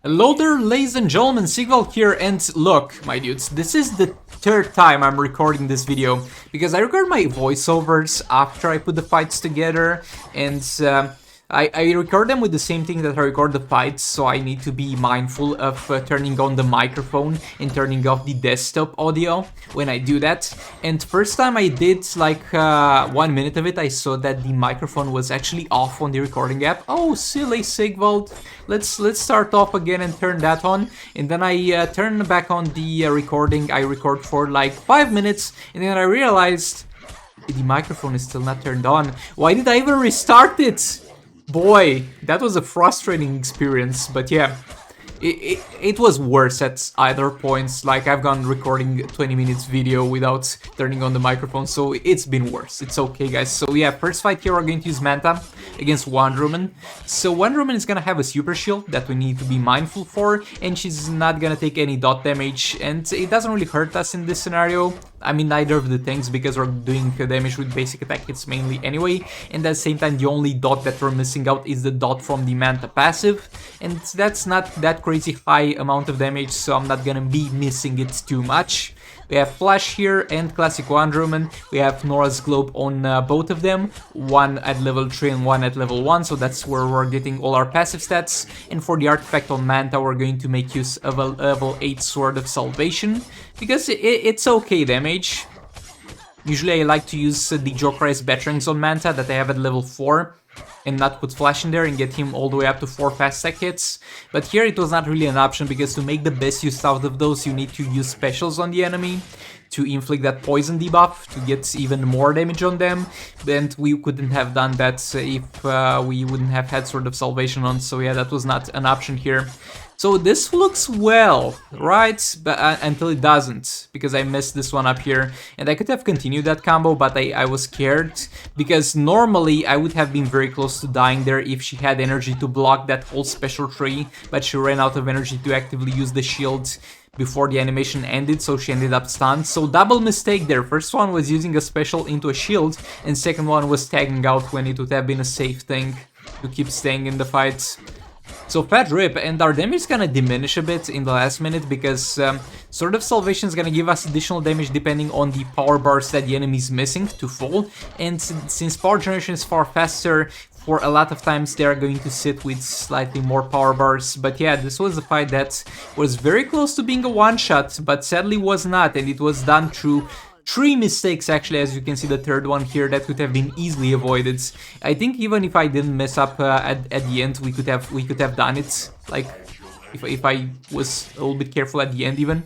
Hello there, ladies and gentlemen, Sigval here, and look, my dudes, this is the third time I'm recording this video, because I record my voiceovers after I put the fights together, and I record them with the same thing that I record the fights, so I need to be mindful of turning on the microphone and turning off the desktop audio when I do that. And first time I did like 1 minute of it, I saw that the microphone was actually off on the recording app. Oh, silly Sigvald. Let's start off again and turn that on. And then I turn back on the recording. I record for like 5 minutes, and then I realized the microphone is still not turned on. Why did I even restart it? Boy, that was a frustrating experience, but yeah, it was worse at either points. Like, I've gone recording 20 minutes video without turning on the microphone, so it's been worse. It's okay, guys. So yeah, first fight here, we're going to use Manta against Wonderland. So Wonderland is gonna have a super shield that we need to be mindful for, and she's not gonna take any dot damage, and it doesn't really hurt us in this scenario. I mean, neither of the things, because we're doing damage with basic attack hits mainly anyway, and at the same time, the only dot that we're missing out is the dot from the Manta passive, and that's not that crazy high amount of damage, so I'm not gonna be missing it too much. We have Flash here and Classic Wonder Woman. We have Nora's Globe on both of them, one at level 3 and one at level 1, so that's where we're getting all our passive stats. And for the artifact on Manta, we're going to make use of a level 8 Sword of Salvation, because it's okay damage. Usually I like to use the Jokerized Batterings on Manta that I have at level 4, and not put Flash in there and get him all the way up to 4 fast attack hits. But here it was not really an option, because to make the best use out of those, you need to use specials on the enemy to inflict that poison debuff to get even more damage on them, and we couldn't have done that if we wouldn't have had Sword of Salvation on, so yeah, that was not an option here. So this looks well, right? But until it doesn't, because I messed this one up here, and I could have continued that combo, but I was scared, because normally I would have been very close to dying there if she had energy to block that whole special tree, but she ran out of energy to actively use the shield before the animation ended, so she ended up stunned. So double mistake there. First one was using a special into a shield, and second one was tagging out when it would have been a safe thing to keep staying in the fight. So fat rip, and our damage is gonna diminish a bit in the last minute, because Sword of Salvation is gonna give us additional damage depending on the power bars that the enemy is missing to fall, and since power generation is far faster, for a lot of times they are going to sit with slightly more power bars. But yeah, this was a fight that was very close to being a one-shot, but sadly was not, and it was done through 3 mistakes actually, as you can see the third one here that could have been easily avoided. I think even if I didn't mess up at the end, we could have done it. Like, if I was a little bit careful at the end even,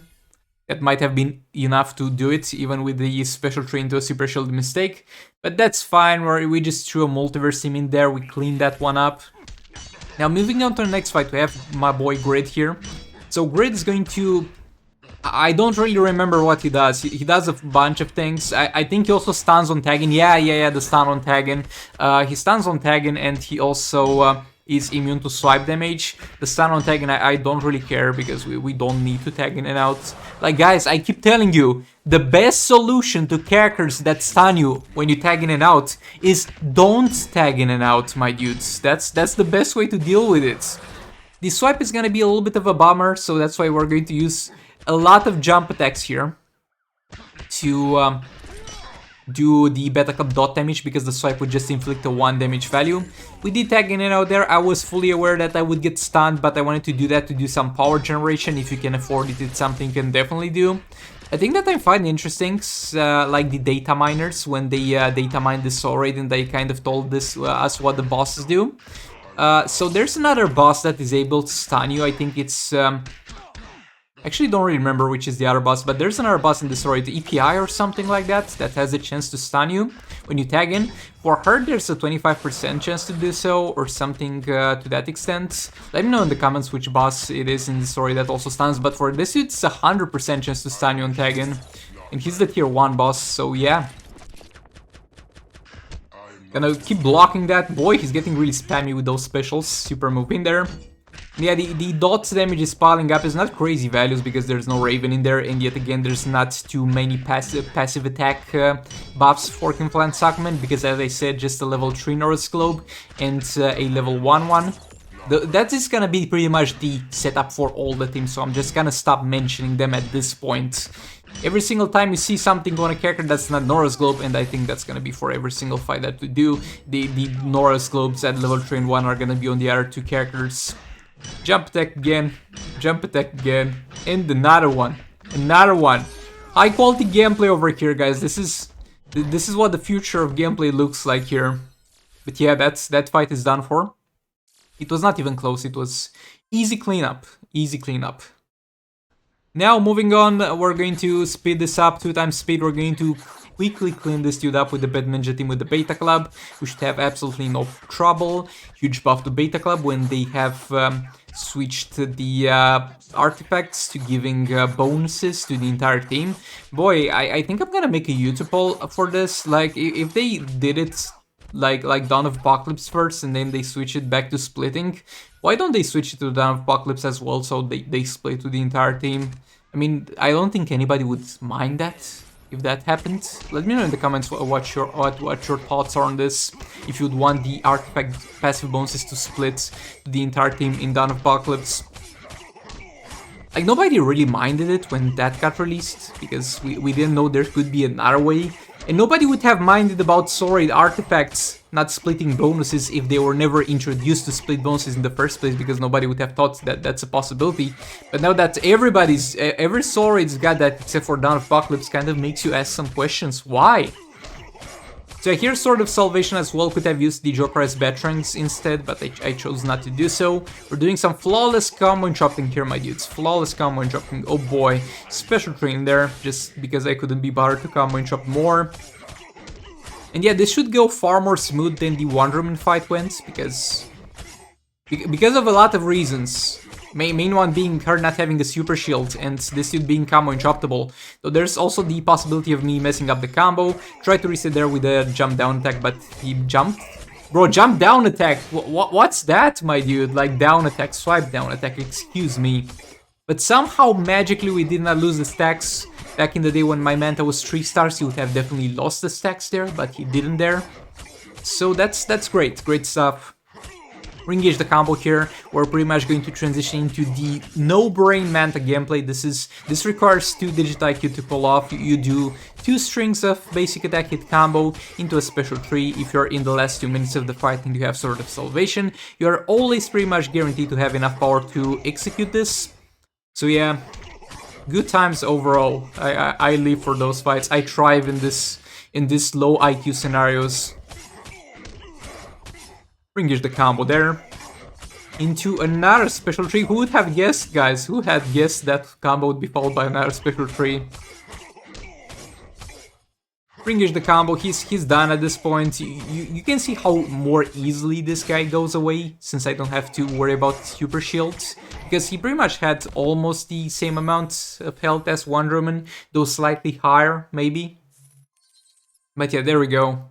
that might have been enough to do it, even with the special tree into a super shield mistake. But that's fine, we just threw a multiverse team in there, we cleaned that one up. Now moving on to the next fight, we have my boy Grid here. So Grid is going to... I don't really remember what he does. He does a bunch of things. I think he also stuns on tagging. Yeah, the stun on tagging. He stuns on tagging, and he also is immune to swipe damage. The stun on tagging, I don't really care, because we don't need to tag in and out. Like, guys, I keep telling you, the best solution to characters that stun you when you tag in and out is don't tag in and out, my dudes. That's the best way to deal with it. The swipe is gonna be a little bit of a bummer, so that's why we're going to use a lot of jump attacks here to do the Beta Cup dot damage, because the swipe would just inflict a 1 damage value. We did tag in and out there. I was fully aware that I would get stunned, but I wanted to do that to do some power generation. If you can afford it, it's something you can definitely do. I think that I find interesting, like the data miners, when they data mined this soul raid, and they kind of told us what the bosses do. So there's another boss that is able to stun you. I think it's... actually don't really remember which is the other boss, but there's another boss in this story, the EPI or something like that, that has a chance to stun you when you tag in. For her, there's a 25% chance to do so, or something to that extent. Let me know in the comments which boss it is in the story that also stuns, but for this it's a 100% chance to stun you on tag in. And he's the tier 1 boss, so yeah. Gonna keep blocking that. Boy, he's getting really spammy with those specials. Super move in there. Yeah, the dot damage is piling up. It's not crazy values because there's no Raven in there, and yet again there's not too many passive attack buffs for Conflant Suckman, because as I said, just a level 3 Norris Globe and a level 1 one. That is gonna be pretty much the setup for all the teams, so I'm just gonna stop mentioning them at this point. Every single time you see something on a character that's not Nora's Globe, and I think that's gonna be for every single fight that we do, the Nora's Globes at level 3 and 1 are gonna be on the other two characters. Jump attack again, and another one. High quality gameplay over here, guys. This is what the future of gameplay looks like here. But yeah, that fight is done for. It was not even close, it was easy cleanup. Now, moving on, we're going to speed this up, 2 times speed. We're going to quickly clean this dude up with the Bad Ninja team with the Beta Club. We should have absolutely no trouble. Huge buff to Beta Club when they have switched the artifacts to giving bonuses to the entire team. Boy, I think I'm gonna make a YouTube poll for this. Like, if they did it like Dawn of Apocalypse first and then they switch it back to splitting, why don't they switch it to Dawn of Apocalypse as well, so they split to the entire team? I mean, I don't think anybody would mind that if that happened. Let me know in the comments what your thoughts are on this. If you'd want the artifact passive bonuses to split the entire team in Dawn of Apocalypse. Like, nobody really minded it when that got released, because we didn't know there could be another way. And nobody would have minded about Sword artifacts not splitting bonuses if they were never introduced to split bonuses in the first place, because nobody would have thought that that's a possibility. But now that every Sword's got that except for Dawn of Apocalypse, kind of makes you ask some questions. Why? So here Sword of Salvation as well could have used the Joker as Batarangs instead, but I chose not to do so. We're doing some flawless combo interrupting here, my dudes. Flawless combo interrupting. Oh boy. Special train there, just because I couldn't be bothered to combo interrupt more. And yeah, this should go far more smooth than the Wonder Woman fight went, because of a lot of reasons. Main one being her not having a super shield and this dude being combo interruptible. So there's also the possibility of me messing up the combo. Try to reset there with a jump down attack, but he jumped. Bro, jump down attack. What's that, my dude? Like down attack, swipe down attack, excuse me. But somehow magically we did not lose the stacks. Back in the day when my Manta was 3 stars, he would have definitely lost the stacks there, but he didn't there. So that's great stuff. Re-engage the combo here. We're pretty much going to transition into the no-brain Manta gameplay. This requires 2-digit IQ to pull off. You do 2 strings of basic attack hit combo into a special tree. If you're in the last 2 minutes of the fight and you have Sword of Salvation, you're always pretty much guaranteed to have enough power to execute this. So yeah, good times overall. I live for those fights. I thrive in this low IQ scenarios. Re-engage the combo there. Into another special tree. Who would have guessed, guys? Who had guessed that combo would be followed by another special tree? Re-engage the combo. He's done at this point. You can see how more easily this guy goes away, since I don't have to worry about super shields. Because he pretty much had almost the same amount of health as Wonder Woman, though slightly higher, maybe. But yeah, there we go.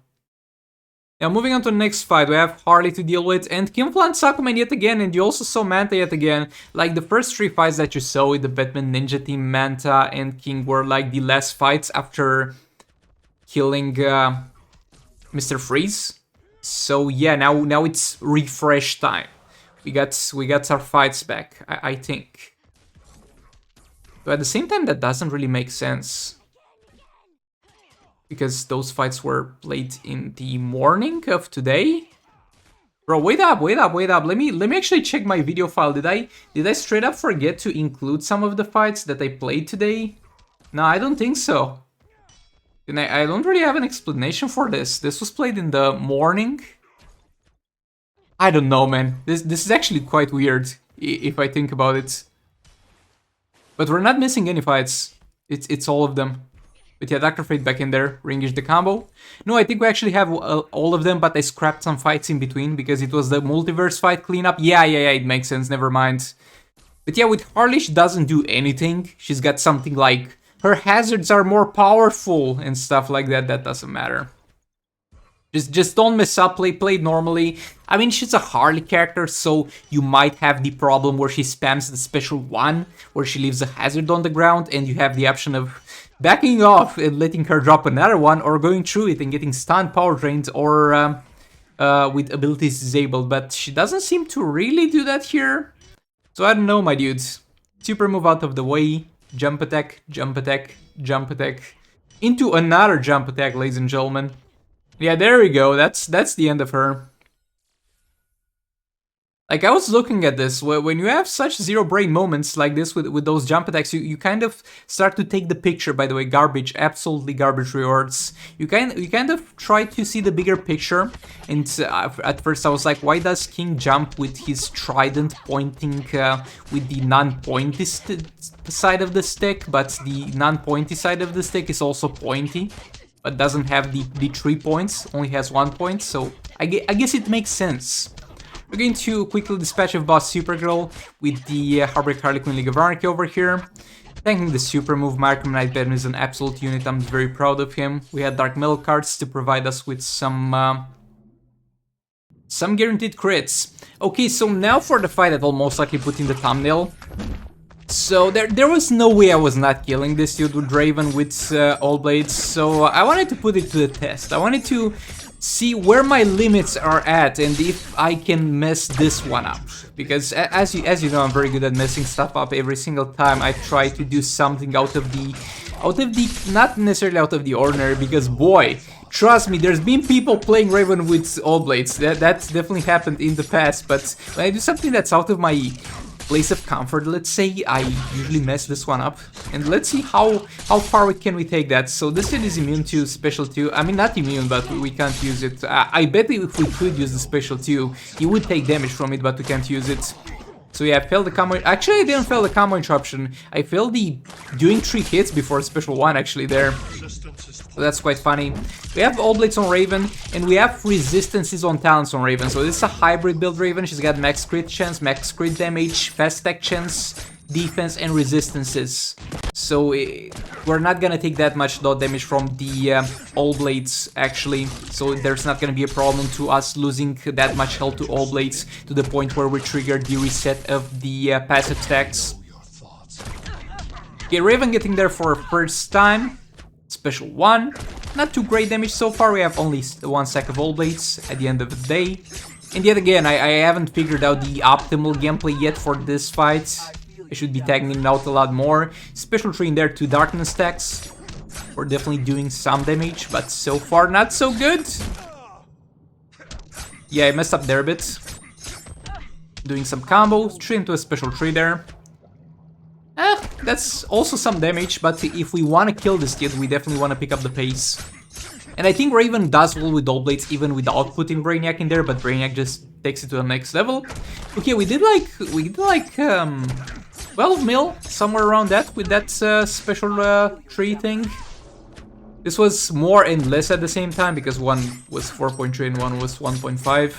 Now moving on to the next fight, we have Harley to deal with, and Kim Flan Sakuman yet again, and you also saw Manta yet again. Like the first 3 fights that you saw with the Batman Ninja team, Manta and King were like the last fights after killing Mr. Freeze. So yeah, now it's refresh time. We got our fights back, I think. But at the same time, that doesn't really make sense, because those fights were played in the morning of today. Bro, wait up. Let me actually check my video file. Did I straight up forget to include some of the fights that I played today? No, I don't think so. And I don't really have an explanation for this. This was played in the morning. I don't know, man. This is actually quite weird if I think about it. But we're not missing any fights. It's all of them. But yeah, Dr. Fate back in there, re-engage the combo. No, I think we actually have all of them, but I scrapped some fights in between because it was the Multiverse fight cleanup. Yeah, it makes sense, never mind. But yeah, with Harley, she doesn't do anything. She's got something like, her hazards are more powerful and stuff like that. That doesn't matter. Just don't mess up, play normally. I mean, she's a Harley character, so you might have the problem where she spams the special one, where she leaves a hazard on the ground, and you have the option of backing off and letting her drop another one, or going through it and getting stunned, power drained, or with abilities disabled, but she doesn't seem to really do that here. So I don't know, my dudes. Super move out of the way, jump attack, jump attack, jump attack, into another jump attack, ladies and gentlemen. Yeah, there we go, that's the end of her. Like, I was looking at this, when you have such zero brain moments like this with those jump attacks, you kind of start to take the picture. By the way, garbage, absolutely garbage rewards. You kind of try to see the bigger picture, and at first I was like, why does King jump with his trident pointing with the non-pointy side of the stick, but the non-pointy side of the stick is also pointy, but doesn't have the 3 points, only has 1 point, so I guess it makes sense. We're going to quickly dispatch of boss Supergirl with the Harley Quinn League of Anarchy over here. Thanking the super move, Markham Knight Batman is an absolute unit, I'm very proud of him. We had Dark Metal cards to provide us with some guaranteed crits. Okay, so now for the fight that I'll most likely put in the thumbnail. So there was no way I was not killing this dude with Raven with all blades, so I wanted to put it to the test. I wanted to see where my limits are at and if I can mess this one up. Because as you know, I'm very good at messing stuff up every single time I try to do something out of the not necessarily out of the ordinary, because boy, trust me, there's been people playing Raven with all blades. That's definitely happened in the past, but when I do something that's out of my place of comfort, let's say, I usually mess this one up. And let's see how far can we take that. So this kid is immune to special 2. I mean, not immune, but we can't use it. I bet if we could use the special 2, he would take damage from it, but we can't use it. So yeah, I failed the combo. Actually, I didn't fail the combo interruption. I failed the doing 3 hits before special 1 actually there. So that's quite funny. We have all blades on Raven, and we have resistances on talents on Raven. So this is a hybrid build Raven. She's got max crit chance, max crit damage, fast attack chance, defense, and resistances. So we're not gonna take that much dot damage from the all blades actually. So there's not gonna be a problem to us losing that much health to all blades to the point where we trigger the reset of the passive attacks. Okay, Raven getting there for a first time. Special 1. Not too great damage so far, we have only 1 stack of all blades at the end of the day. And yet again, I haven't figured out the optimal gameplay yet for this fight. I should be tagging it out a lot more. Special 3 in there, 2 darkness stacks. We're definitely doing some damage, but so far not so good. Yeah, I messed up there a bit. Doing some combos, 3 into a special 3 there. That's also some damage, but if we want to kill this kid, we definitely want to pick up the pace. And I think Raven does well with all blades even without putting Brainiac in there, but Brainiac just takes it to the next level. Okay, we did like 12 mil, somewhere around that, with that special 3 thing. This was more and less at the same time, because one was 4.3 and one was 1.5.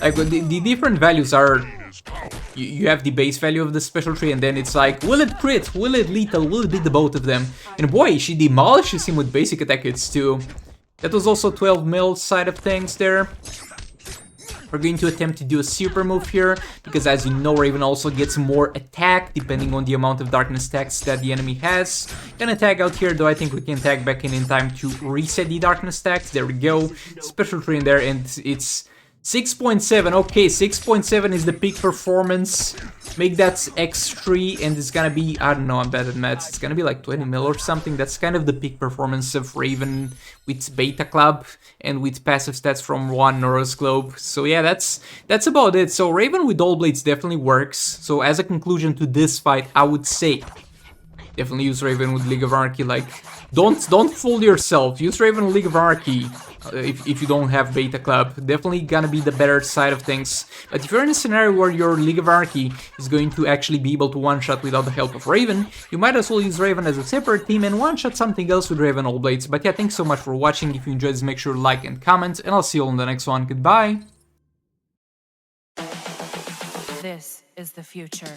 Like, the different values are... You have the base value of the special 3, and then it's like, will it crit, will it lethal, will it beat the both of them? And boy, she demolishes him with basic attack hits too. That was also 12 mil side of things there. We're going to attempt to do a super move here, because as you know, Raven also gets more attack depending on the amount of darkness stacks that the enemy has. Gonna tag out here, though I think we can tag back in time to reset the darkness stacks. There we go. Special 3 in there, and it's 6.7. Okay, 6.7 is the peak performance. Make that x3, and it's gonna be, I don't know, I'm bad at maths, it's gonna be like 20 mil or something. That's kind of the peak performance of Raven with Beta Club and with passive stats from one Norris Globe. So yeah, that's about it. So Raven with all blades definitely works. So as a conclusion to this fight, I would say definitely use Raven with League of Anarchy. Like, don't fool yourself. Use Raven with League of Anarchy if you don't have Beta Club. Definitely gonna be the better side of things. But if you're in a scenario where your League of Anarchy is going to actually be able to one-shot without the help of Raven, you might as well use Raven as a separate team and one-shot something else with Raven All Blades. But yeah, thanks so much for watching. If you enjoyed this, make sure to like and comment, and I'll see you all in the next one. Goodbye! This is the future.